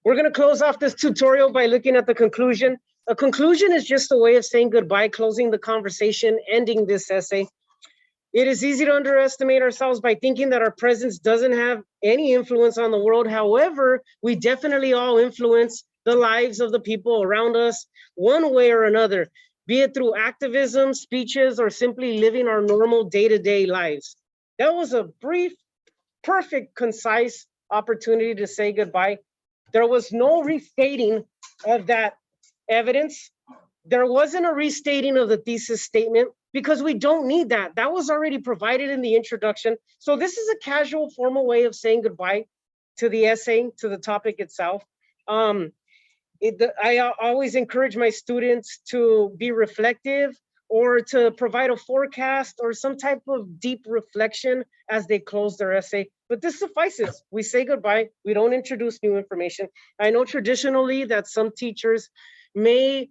We're going to close off this tutorial by looking at the conclusion. A conclusion is just a way of saying goodbye, closing the conversation, ending this essay. It is easy to underestimate ourselves by thinking that our presence doesn't have any influence on the world. However, we definitely all influence the lives of the people around us one way or another, be it through activism, speeches, or simply living our normal day-to-day lives. That was a brief, perfect, concise opportunity to say goodbye. There was no restating of that evidence. There wasn't a restating of the thesis statement because we don't need that. That was already provided in the introduction. So this is a casual, formal way of saying goodbye to the essay, to the topic itself. I always encourage my students to be reflective or to provide a forecast or some type of deep reflection as they close their essay. But this suffices. We say goodbye. We don't introduce new information. I know traditionally that some teachers may,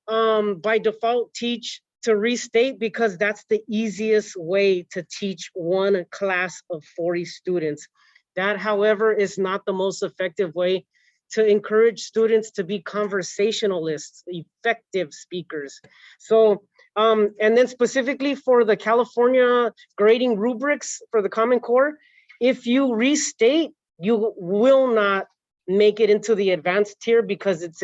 by default, teach to restate because that's the easiest way to teach one class of 40 students. That, however, is not the most effective way to encourage students to be conversationalists, effective speakers. So, and then specifically for the California grading rubrics for the Common Core, if you restate, you will not make it into the advanced tier because it's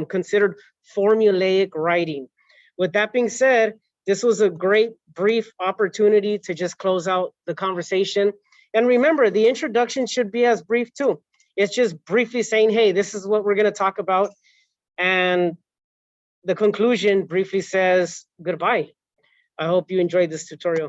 considered formulaic writing. With that being said, this was a great brief opportunity to just close out the conversation. And remember, the introduction should be as brief too. It's just briefly saying, hey, this is what we're going to talk about. And the conclusion briefly says goodbye. I hope you enjoyed this tutorial.